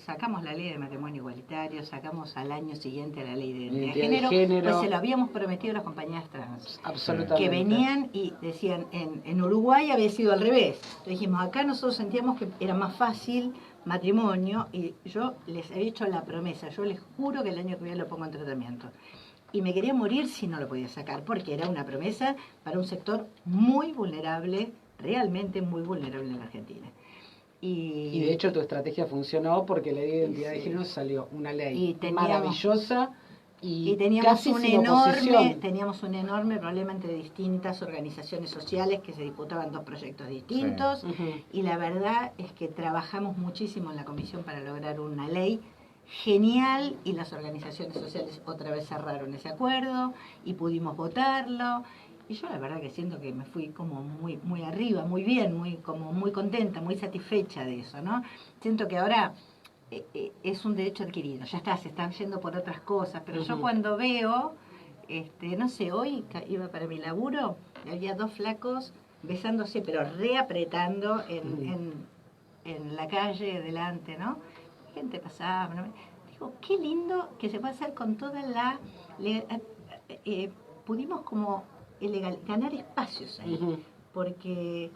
Speaker 6: Sacamos la ley de matrimonio igualitario, sacamos al año siguiente la ley de
Speaker 5: Identidad
Speaker 6: identidad
Speaker 5: de género.
Speaker 6: pues se lo habíamos prometido a las compañías trans.
Speaker 5: Absolutamente.
Speaker 6: Que venían y decían, en Uruguay había sido al revés. Entonces dijimos, acá nosotros sentíamos que era más fácil matrimonio y yo les he hecho la promesa, yo les juro que el año que viene lo pongo en tratamiento. Y me quería morir si no lo podía sacar, porque era una promesa para un sector muy vulnerable, realmente muy vulnerable en la Argentina.
Speaker 5: Y de hecho tu estrategia funcionó porque la ley de identidad de género salió una ley maravillosa y
Speaker 6: teníamos
Speaker 5: casi sin oposición.
Speaker 6: teníamos un enorme problema entre distintas organizaciones sociales que se disputaban dos proyectos distintos y la verdad es que trabajamos muchísimo en la comisión para lograr una ley genial y las organizaciones sociales otra vez cerraron ese acuerdo y pudimos votarlo. Y yo la verdad que siento que me fui como muy arriba, muy bien, como muy contenta, muy satisfecha de eso, ¿no? Siento que ahora es un derecho adquirido, ya está, se están yendo por otras cosas, pero yo cuando veo, no sé, hoy iba para mi laburo, y había dos flacos besándose, pero reapretando en la calle delante, ¿no? Gente pasaba, ¿no? Digo, qué lindo que se puede hacer con toda la... pudimos como... ganar espacios ahí, porque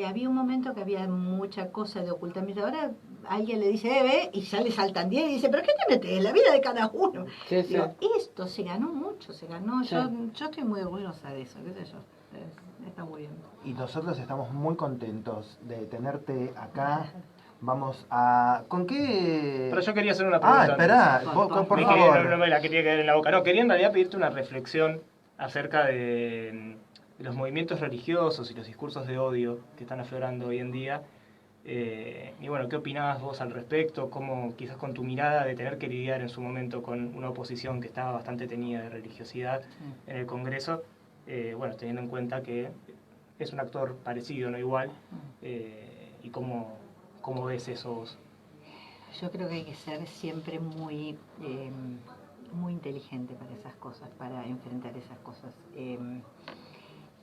Speaker 6: había un momento que había mucha cosa de ocultamiento. Ahora alguien le dice, ve, y ya le saltan 10 y dice, ¿pero qué te metes? En la vida de cada uno.
Speaker 5: Sí, sí.
Speaker 6: Digo, esto se ganó mucho, se ganó. Sí. Yo estoy muy orgullosa de eso, qué sé yo. Está muy bien.
Speaker 1: Y nosotros estamos muy contentos de tenerte acá. Vamos a... ¿Con qué...?
Speaker 2: Pero yo quería hacer una pregunta.
Speaker 1: Esperá, por favor.
Speaker 2: No me la quería caer en la boca. No, quería en realidad pedirte una reflexión acerca de los movimientos religiosos y los discursos de odio que están aflorando hoy en día. Y bueno, ¿qué opinabas vos al respecto? ¿Cómo quizás con tu mirada de tener que lidiar en su momento con una oposición que estaba bastante teñida de religiosidad en el Congreso? Bueno, teniendo en cuenta que es un actor parecido, no igual. ¿Y cómo ves eso vos?
Speaker 6: Yo creo que hay que ser siempre muy inteligente para esas cosas, para enfrentar esas cosas.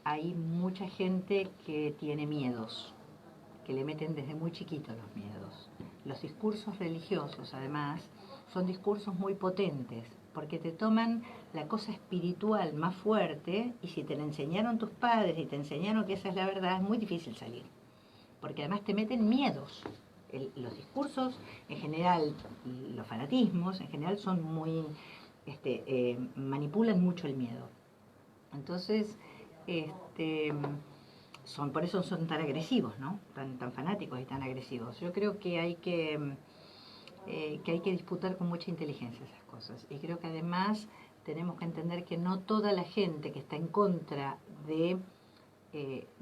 Speaker 6: Hay mucha gente que tiene miedos, que le meten desde muy chiquito los miedos. Los discursos religiosos, además, son discursos muy potentes, porque te toman la cosa espiritual más fuerte, y si te la enseñaron tus padres y te enseñaron que esa es la verdad, es muy difícil salir, porque además te meten miedos. Los discursos, en general, los fanatismos, en general, son muy... manipulan mucho el miedo. Entonces, por eso son tan agresivos, ¿no? Tan fanáticos y tan agresivos. Yo creo que hay que disputar con mucha inteligencia esas cosas. Y creo que además tenemos que entender que no toda la gente que está en contra de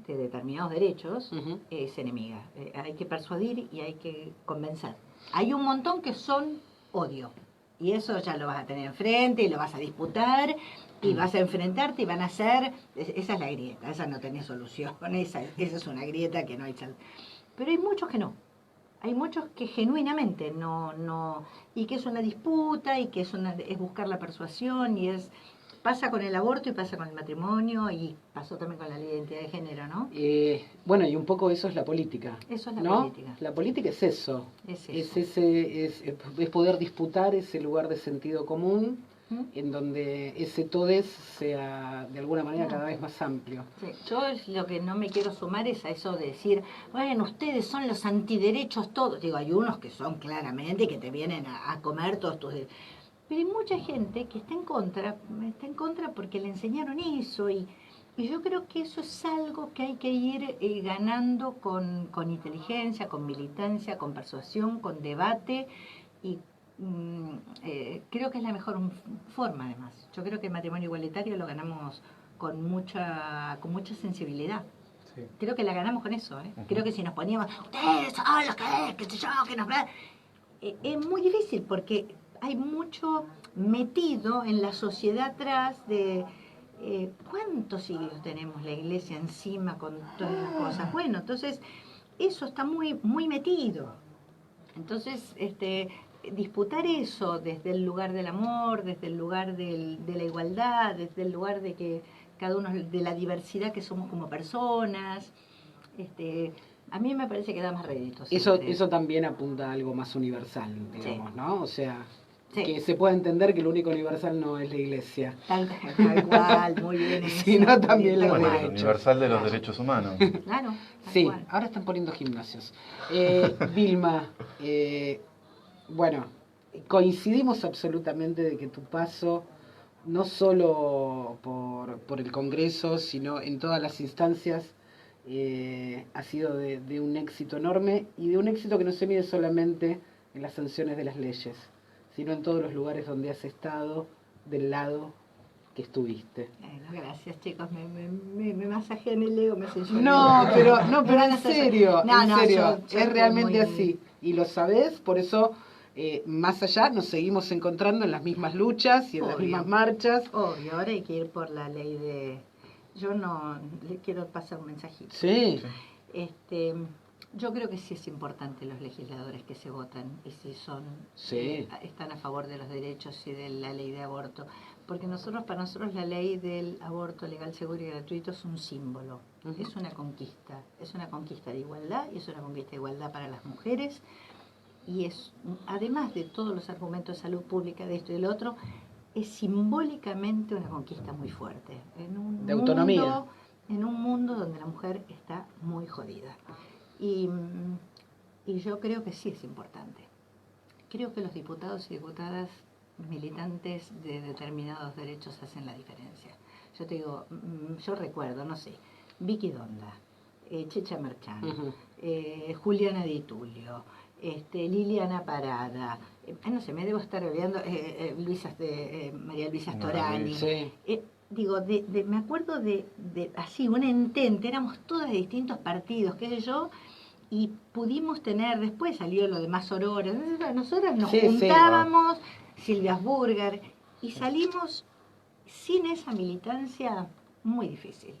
Speaker 6: determinados derechos es enemiga. Hay que persuadir y hay que convencer. Hay un montón que son odio. Y eso ya lo vas a tener enfrente y lo vas a disputar y vas a enfrentarte y van a ser... Esa es la grieta, esa no tiene solución, esa es una grieta que no hay... Pero hay muchos que no. Hay muchos que genuinamente no... Y que es una disputa y que es buscar la persuasión y es... Pasa con el aborto y pasa con el matrimonio y pasó también con la ley de identidad de género, ¿no?
Speaker 5: Bueno, y un poco eso es la política.
Speaker 6: Eso es la política.
Speaker 5: La política es eso. Es poder disputar ese lugar de sentido común en donde ese todes sea de alguna manera cada vez más amplio.
Speaker 6: Sí. Yo lo que no me quiero sumar es a eso de decir, bueno, ustedes son los antiderechos todos. Digo, hay unos que son claramente que te vienen a comer todos tus derechos. Pero hay mucha gente que está en contra porque le enseñaron eso y yo creo que eso es algo que hay que ir ganando con inteligencia, con militancia, con persuasión, con debate y creo que es la mejor forma además. Yo creo que el matrimonio igualitario lo ganamos con mucha sensibilidad. Sí. Creo que la ganamos con eso, ¿eh? Creo que si nos poníamos, ustedes son los que sé yo, que nos... es muy difícil porque... Hay mucho metido en la sociedad atrás de cuántos siglos tenemos la iglesia encima con todas las cosas. Bueno, entonces eso está muy metido. Entonces, disputar eso desde el lugar del amor, desde el lugar de la igualdad, desde el lugar de que cada uno, de la diversidad que somos como personas, A mí me parece que da más réditos.
Speaker 5: Eso también apunta a algo más universal, digamos,
Speaker 6: Sí.
Speaker 5: ¿no? O sea,
Speaker 6: Sí.
Speaker 5: que se pueda entender que lo único universal no es la iglesia.
Speaker 6: Tal cual, muy bien.
Speaker 5: Sino también los
Speaker 3: Bueno, el
Speaker 5: derechos.
Speaker 3: universal de los derechos humanos.
Speaker 6: Claro. tal
Speaker 5: Sí,
Speaker 6: cual.
Speaker 5: ahora están poniendo gimnasios. Vilma, bueno, coincidimos absolutamente de que tu paso, no solo por el Congreso, sino en todas las instancias, ha sido de un éxito enorme y de un éxito que no se mide solamente en las sanciones de las leyes, sino en todos los lugares donde has estado, del lado que estuviste.
Speaker 6: Bueno, gracias chicos, me masajean el ego, me hacen llorar.
Speaker 5: No, pero en serio,
Speaker 6: No,
Speaker 5: en
Speaker 6: no,
Speaker 5: serio,
Speaker 6: yo
Speaker 5: es
Speaker 6: estoy
Speaker 5: realmente
Speaker 6: muy-
Speaker 5: así. Y lo sabés, por eso, más allá, nos seguimos encontrando en las mismas luchas y en las
Speaker 6: Obvio.
Speaker 5: mismas marchas.
Speaker 6: Obvio, ahora hay que ir por la ley de... Yo no le quiero pasar un mensajito.
Speaker 5: Sí,
Speaker 6: Yo creo que sí es importante los legisladores que se votan y si son
Speaker 5: Sí.
Speaker 6: están a favor de los derechos y de la ley de aborto, porque para nosotros la ley del aborto legal, seguro y gratuito es un símbolo,
Speaker 5: Ujú.
Speaker 6: es una conquista de igualdad y es una conquista de igualdad para las mujeres y es, además de todos los argumentos de salud pública de esto y del otro, es simbólicamente una conquista muy fuerte
Speaker 5: De autonomía.
Speaker 6: en un mundo donde la mujer está muy jodida. Y yo creo que sí es importante. Creo que los diputados y diputadas militantes de determinados derechos hacen la diferencia. Yo te digo, yo recuerdo, no sé, Vicky Donda, Checha Merchán,
Speaker 5: Ujú.
Speaker 6: Juliana Di Tulio, Liliana Parada, no sé, me debo estar olvidando, María Luisa Storani.
Speaker 5: Sí.
Speaker 6: Digo, me acuerdo de así, un entente, éramos todas de distintos partidos, qué sé yo, y pudimos tener, después salió lo de más auroras, nosotras nos
Speaker 5: Sí, sí.
Speaker 6: juntábamos, Silvia Burger, y salimos sin esa militancia muy difícil.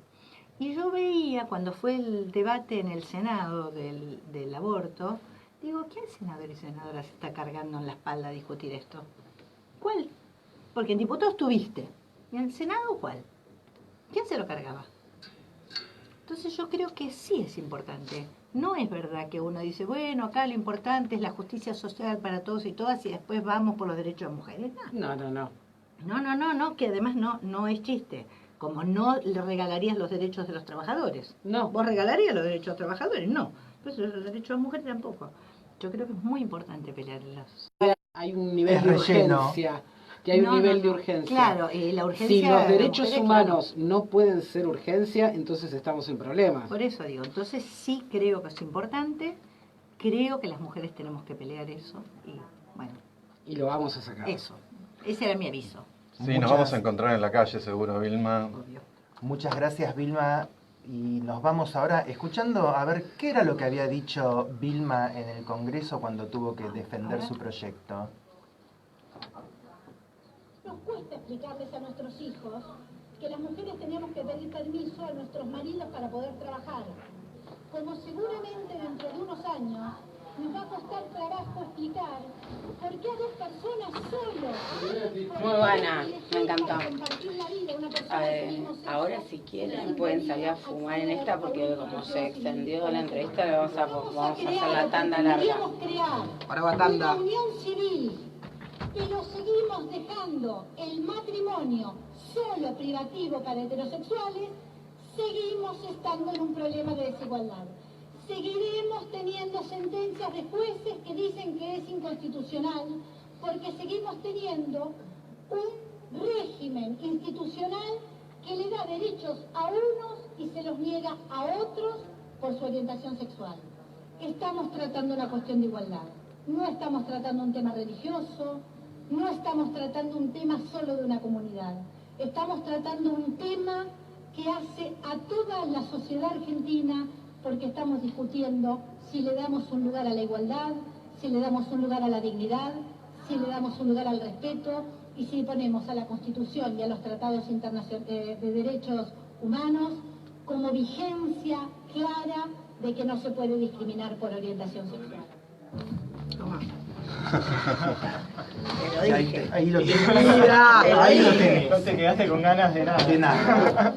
Speaker 6: Y yo veía cuando fue el debate en el Senado del aborto, digo, ¿quién senador y senadora se está cargando en la espalda a discutir esto? ¿Cuál? Porque en diputados tuviste. ¿Y en el Senado cuál? ¿Quién se lo cargaba? Entonces yo creo que sí es importante. No es verdad que uno dice, bueno, acá lo importante es la justicia social para todos y todas y después vamos por los derechos de mujeres.
Speaker 5: No.
Speaker 6: No, que además no es chiste. Como no le regalarías los derechos de los trabajadores.
Speaker 5: No.
Speaker 6: ¿Vos regalarías los derechos de los trabajadores? No. Pues los derechos de las mujeres tampoco. Yo creo que es muy importante pelearlos.
Speaker 5: Hay un nivel
Speaker 1: Es
Speaker 5: de
Speaker 1: relleno.
Speaker 5: urgencia. Que hay un nivel de urgencia.
Speaker 6: Claro, la urgencia...
Speaker 5: Si los
Speaker 6: de las
Speaker 5: derechos
Speaker 6: mujeres,
Speaker 5: humanos no pueden ser urgencia, entonces estamos en problemas.
Speaker 6: Por eso digo, entonces sí creo que es importante, creo que las mujeres tenemos que pelear eso y bueno,
Speaker 5: Y lo vamos a sacar.
Speaker 6: eso, ese era mi aviso,
Speaker 3: Sí, nos vamos a encontrar en la calle seguro, Vilma.
Speaker 6: obvio.
Speaker 1: Muchas gracias, Vilma. Y nos vamos ahora escuchando a ver qué era lo que había dicho Vilma en el Congreso cuando tuvo que defender su proyecto.
Speaker 10: Nos cuesta explicarles a nuestros hijos que las mujeres tenemos que pedir permiso a nuestros maridos para poder trabajar. Como seguramente dentro de unos años nos va a costar trabajo explicar por qué a dos personas solo.
Speaker 4: Muy buena, me encantó.
Speaker 10: Compartir la vida, una persona del mismo sexo,
Speaker 4: Ahora si quieren pueden salir a fumar en esta porque como se extendió la entrevista le vamos a hacer la tanda larga.
Speaker 10: Queríamos crear
Speaker 5: Ahora va tanda.
Speaker 10: una unión civil, pero seguimos dejando el matrimonio solo privativo para heterosexuales, seguimos estando en un problema de desigualdad. Seguiremos teniendo sentencias de jueces que dicen que es inconstitucional, porque seguimos teniendo un régimen institucional que le da derechos a unos y se los niega a otros por su orientación sexual. Estamos tratando una cuestión de igualdad. No estamos tratando un tema religioso, no estamos tratando un tema solo de una comunidad. Estamos tratando un tema que hace a toda la sociedad argentina, porque estamos discutiendo si le damos un lugar a la igualdad, si le damos un lugar a la dignidad, si le damos un lugar al respeto y si ponemos a la Constitución y a los tratados internacionales de derechos humanos como vigencia clara de que no se puede discriminar por orientación sexual.
Speaker 1: Ahí lo tenés.
Speaker 5: Mira,
Speaker 1: Ahí lo tenés.
Speaker 2: No te quedaste con ganas de nada.
Speaker 1: De nada.